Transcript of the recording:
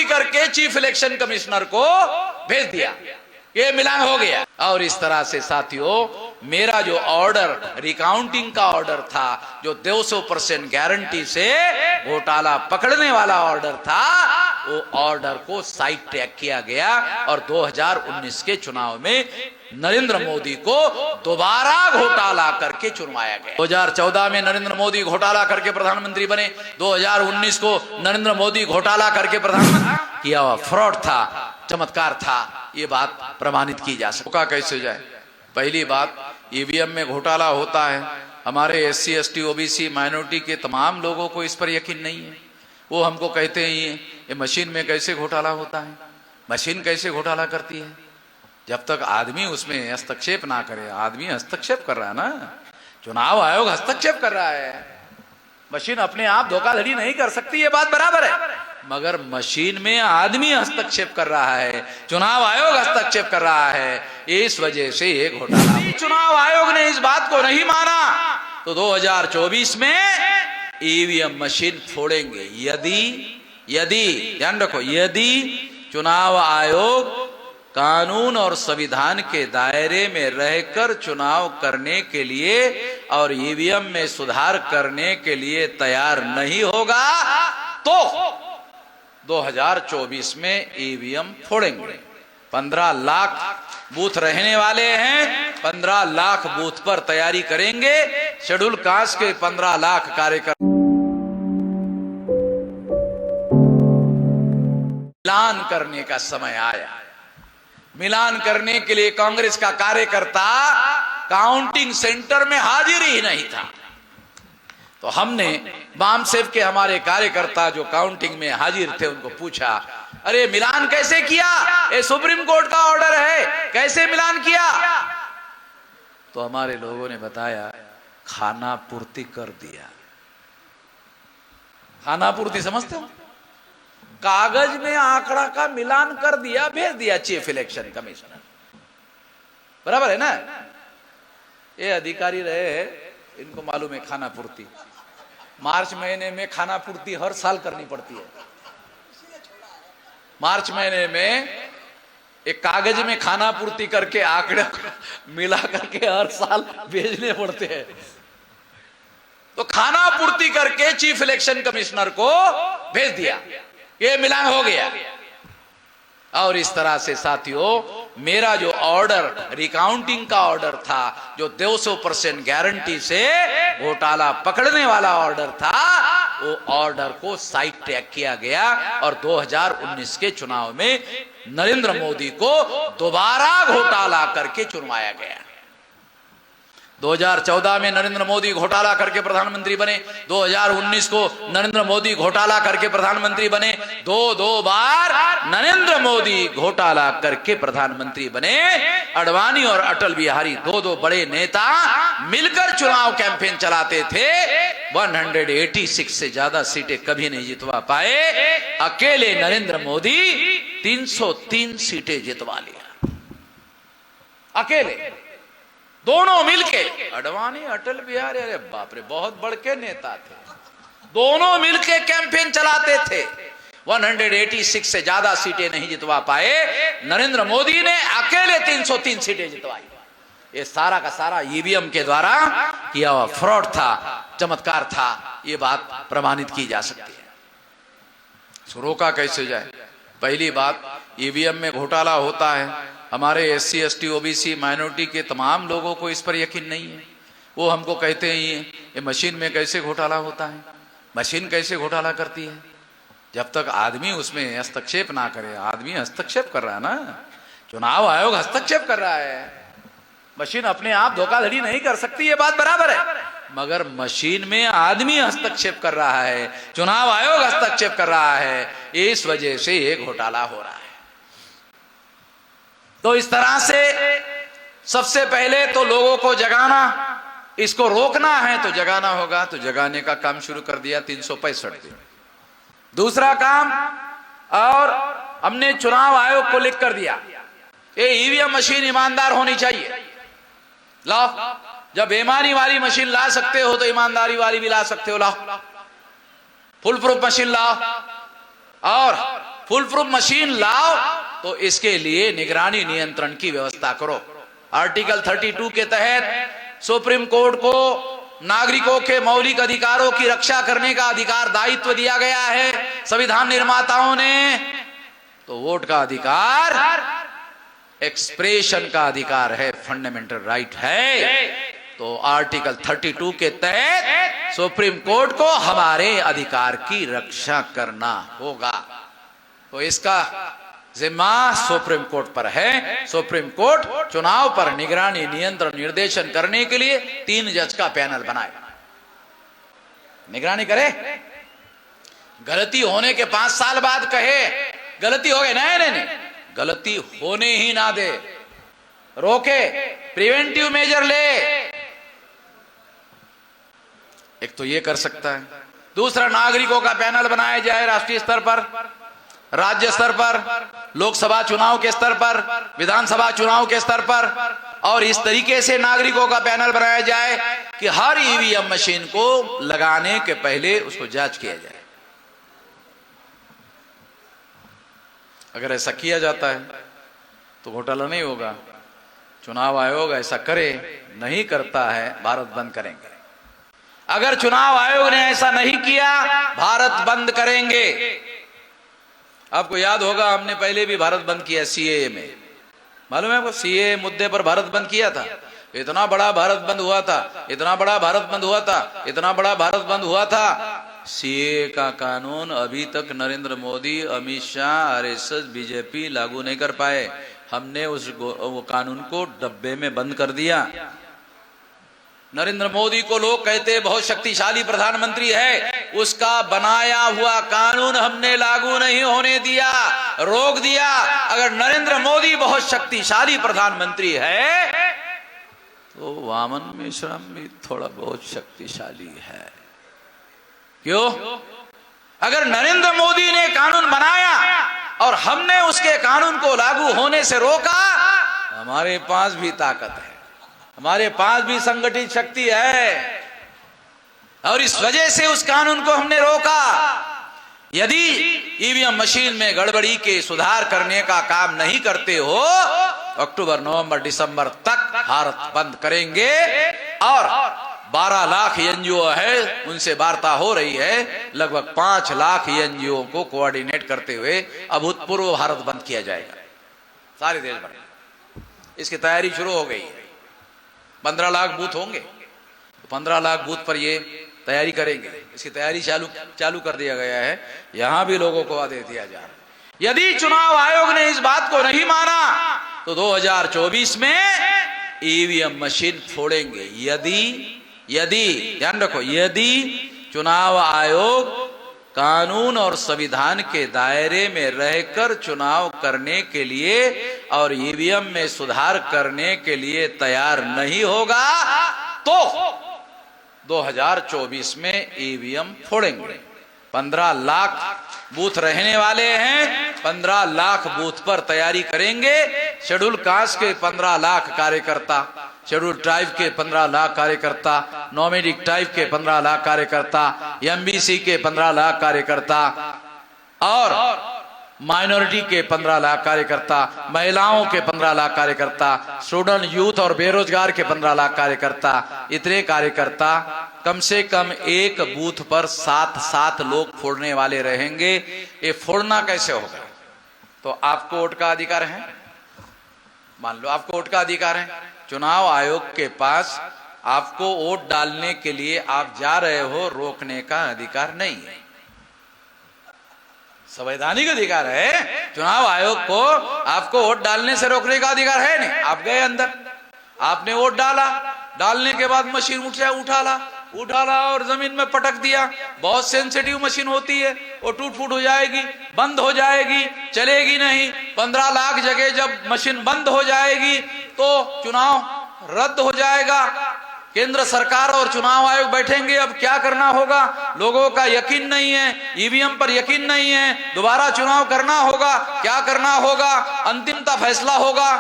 पूर्ति करके chief election commissioner को भेज दिया, ये मिलान हो गया। और इस तरह से साथियों, मेरा जो ऑर्डर रिकाउंटिंग का ऑर्डर था, जो 200% गारंटी से घोटाला पकड़ने वाला ऑर्डर था, वो ऑर्डर को साइड ट्रैक किया गया और 2019 के चुनाव में नरेंद्र मोदी को दोबारा घोटाला करके चुनवाया गया। 2014 में नरेंद्र मोदी घोटाला करके प्रधानमंत्री बने, 2019 को नरेंद्र मोदी घोटाला करके प्रधानमंत्री किया हुआ फ्रॉड था, चमत्कार था, ये बात प्रमाणित की जा सकती। कैसे जाए? पहली बात, ईवीएम में घोटाला होता है, हमारे SC ST OBC माइनॉरिटी के तमाम लोगों को इस पर यकीन नहीं है। वो हमको कहते हैं ये मशीन में कैसे घोटाला होता है, मशीन कैसे घोटाला करती है। जब तक आदमी उसमें हस्तक्षेप ना करे, आदमी हस्तक्षेप कर रहा है ना, चुनाव आयोग हस्तक्षेप कर रहा है, मशीन अपने आप धोखाधड़ी नहीं कर सकती, ये बात बराबर है, मगर मशीन में आदमी हस्तक्षेप कर रहा है, चुनाव आयोग हस्तक्षेप कर रहा है, इस वजह से ये घोटाला। चुनाव आयोग ने इस बात को नहीं माना तो 2024 में ईवीएम मशीन फोड़ेंगे। यदि ध्यान रखो, यदि चुनाव आयोग कानून और संविधान के दायरे में रहकर चुनाव करने के लिए और ईवीएम में सुधार करने के लिए तैयार नहीं होगा तो 2024 में ईवीएम फोड़ेंगे। 15 लाख बूथ रहने वाले हैं, 15 लाख बूथ पर तैयारी करेंगे। शेड्यूल कास्ट के 15 लाख कार्यकर्ता मिलान करने का समय आया। मिलान करने के लिए कांग्रेस का कार्यकर्ता काउंटिंग सेंटर में हाजिर ही नहीं था, तो हमने बामसेव के हमारे कार्यकर्ता जो काउंटिंग में हाजिर थे उनको पूछा, अरे मिलान कैसे किया? ये सुप्रीम कोर्ट का ऑर्डर है, कैसे मिलान किया? तो हमारे लोगों ने बताया, खाना पूर्ति कर दिया। खाना पूर्ति समझते हो? कागज में आंकड़ा का मिलान कर दिया, भेज दिया चीफ इलेक्शन कमिश्नर। बराबर है ना? ये अधिकारी रहे, इनको मालूम है खाना पूर्ति। मार्च महीने में खाना पूर्ति हर साल करनी पड़ती है। मार्च महीने में एक कागज में खाना पूर्ति करके आंकड़े मिला करके हर साल भेजने पड़ते हैं। तो खाना पूर्ति करके चीफ इलेक्शन कमिश्नर को भेज दिया, ये मिलान हो गया। और इस तरह से साथियों, मेरा जो ऑर्डर रिकाउंटिंग का ऑर्डर था, जो 200% गारंटी से घोटाला पकड़ने वाला ऑर्डर था, वो ऑर्डर को साइड ट्रैक किया गया और 2019 के चुनाव में नरेंद्र मोदी को दोबारा घोटाला करके चुनवाया गया। 2014 में नरेंद्र मोदी घोटाला करके प्रधानमंत्री बने, 2019 को नरेंद्र मोदी घोटाला करके प्रधानमंत्री बने। दो बार नरेंद्र मोदी घोटाला करके प्रधानमंत्री बने। अडवाणी और अटल बिहारी दो बड़े नेता मिलकर चुनाव कैंपेन चलाते थे। 186 से ज्यादा सीटें कभी नहीं जितवा पाए। अकेले नरेंद्र मोदी 303 सीटें जितवा लिया, अकेले, दोनों मिलके। अडवाणी अटल बिहारी, अरे बाप रे, बहुत बड़े नेता थे, दोनों मिलके कैंपेन चलाते थे। 186 से ज्यादा सीटें नहीं जितवा पाए, नरेंद्र मोदी ने अकेले 303 सीटें जितवाई। ये सारा का सारा ईवीएम के द्वारा किया हुआ फ्रॉड था, चमत्कार था, ये बात प्रमाणित की जा सकती है। रोका कैसे जाए? पहली बात, ईवीएम में घोटाला होता है, हमारे SC ST OBC माइनॉरिटी के तमाम लोगों को इस पर यकीन नहीं है। वो हमको कहते हैं ये मशीन में कैसे घोटाला होता है, मशीन कैसे घोटाला करती है। जब तक आदमी उसमें हस्तक्षेप ना करे, आदमी हस्तक्षेप कर रहा है ना, चुनाव आयोग हस्तक्षेप कर रहा है, मशीन अपने आप धोखाधड़ी नहीं कर सकती, ये बात बराबर है, मगर मशीन में आदमी हस्तक्षेप कर रहा है, चुनाव आयोग हस्तक्षेप कर रहा है, इस वजह से ये घोटाला हो रहा है। तो इस तरह से सबसे पहले तो लोगों को जगाना, इसको रोकना है तो जगाना होगा, तो जगाने का काम शुरू कर दिया 365 दिन। दूसरा काम, और हमने चुनाव आयोग को लिख कर दिया, ये ईवीएम मशीन ईमानदार होनी चाहिए। लाओ, जब बेईमानी वाली मशीन ला सकते हो तो ईमानदारी वाली भी ला सकते हो, लाओ, फुल प्रूफ मशीन लाओ। और फुल प्रूफ मशीन लाओ तो इसके लिए निगरानी नियंत्रण की व्यवस्था करो। आर्टिकल 32 के तहत सुप्रीम कोर्ट को नागरिकों के मौलिक अधिकारों की रक्षा करने का अधिकार दायित्व दिया गया है संविधान निर्माताओं ने। तो वोट का अधिकार एक्सप्रेशन का अधिकार है, फंडामेंटल राइट है। तो आर्टिकल 32 के तहत सुप्रीम कोर्ट को हमारे अधिकार की रक्षा करना होगा। तो इसका जिम्मा सुप्रीम कोर्ट पर है। सुप्रीम कोर्ट चुनाव पर निगरानी नियंत्रण निर्देशन करने के लिए 3 जज का पैनल बनाए, निगरानी करे। गलती होने के 5 साल बाद कहे गलती हो गई, नहीं, गलती होने ही ना दे, रोके, प्रिवेंटिव मेजर ले। एक तो ये कर सकता है। दूसरा, नागरिकों का पैनल बनाया जाए राष्ट्रीय स्तर पर, राज्य स्तर पर, लोकसभा चुनाव के स्तर पर, विधानसभा चुनाव के स्तर पर, और इस तरीके से नागरिकों का पैनल बनाया जाए कि हर ईवीएम मशीन को लगाने के पहले उसको जांच किया जाए। अगर ऐसा किया जाता है तो घोटाला नहीं होगा। चुनाव आयोग ऐसा करे, नहीं करता है, भारत बंद करेंगे। अगर चुनाव आयोग ने ऐसा नहीं किया, भारत बंद करेंगे। आपको याद होगा, हमने पहले भी भारत बंद किया सीएए में, मालूम है आपको? सीएए मुद्दे पर भारत बंद किया था। इतना बड़ा भारत बंद हुआ था, इतना बड़ा भारत बंद हुआ था, इतना बड़ा भारत बंद हुआ था। सीएए का कानून अभी तक नरेंद्र मोदी, अमित शाह, आरएसएस, बीजेपी लागू नहीं कर पाए। हमने वो कानून को डब्बे में बंद कर दिया। नरेंद्र मोदी को लोग कहते बहुत शक्तिशाली प्रधानमंत्री है, उसका बनाया हुआ कानून हमने लागू नहीं होने दिया, रोक दिया। अगर नरेंद्र मोदी बहुत शक्तिशाली प्रधानमंत्री है तो वामन मेश्राम भी थोड़ा बहुत शक्तिशाली है। क्यों? अगर नरेंद्र मोदी ने कानून बनाया और हमने उसके कानून को लागू होने से रोका, हमारे पास भी ताकत है, हमारे पास भी संगठित शक्ति है, और इस वजह से उस कानून को हमने रोका। यदि ईवीएम मशीन में गड़बड़ी के सुधार करने का काम नहीं करते हो, अक्टूबर, नवंबर, दिसंबर तक भारत बंद करेंगे। और 12 लाख एनजीओ है, उनसे वार्ता हो रही है, लगभग 5 लाख एनजीओ को कोऑर्डिनेट करते हुए अभूतपूर्व भारत बंद किया जाएगा सारे देश भर में। इसकी तैयारी शुरू हो गई है। 15 लाख बूथ होंगे, तो 15 लाख बूथ पर ये तैयारी करेंगे। इसकी तैयारी चालू कर दिया गया है। यहां भी लोगों को आदेश दिया जा रहा है। यदि चुनाव आयोग ने इस बात को नहीं माना तो 2024 में ईवीएम मशीन फोड़ेंगे। यदि ध्यान रखो, यदि चुनाव आयोग कानून और संविधान के दायरे में रहकर चुनाव करने के लिए और ईवीएम में सुधार करने के लिए तैयार नहीं होगा तो 2024 में ईवीएम फोड़ेंगे। 15 लाख बूथ रहने वाले हैं, 15 लाख बूथ पर तैयारी करेंगे। शेड्यूल कास्ट के 15 लाख कार्यकर्ता, शेड्यूल ट्राइब के 15 लाख कार्यकर्ता, नॉमिडिक ट्राइब के 15 लाख कार्यकर्ता, एमबीसी के 15 लाख कार्यकर्ता और माइनॉरिटी के 15 लाख कार्यकर्ता, महिलाओं के 15 लाख कार्यकर्ता, स्टूडेंट, यूथ और बेरोजगार के 15 लाख कार्यकर्ता। इतने कार्यकर्ता कम से कम एक बूथ पर 7 लोग फोड़ने वाले रहेंगे। ये फोड़ना कैसे होगा? तो आपको वोट का अधिकार है, मान लो आपको वोट का अधिकार है, चुनाव आयोग के पास आपको वोट डालने के लिए आप जा रहे हो, रोकने का अधिकार नहीं है। संवैधानिक अधिकार है, चुनाव आयोग को आपको वोट डालने से रोकने का अधिकार है नहीं। आप गए अंदर, आपने वोट डाला, डालने के बाद मशीन उठाला और जमीन में पटक दिया। बहुत सेंसिटिव मशीन होती है, वो टूट फूट हो जाएगी, बंद हो जाएगी, चलेगी नहीं। 15 लाख जगह जब मशीन बंद हो जाएगी तो चुनाव रद्द हो जाएगा। केंद्र सरकार और चुनाव आयोग बैठेंगे, अब क्या करना होगा? लोगों का यकीन नहीं है, ईवीएम पर यकीन नहीं है, दोबारा चुनाव करना होगा, क्या करना होगा? अंतिमता फैसला होगा।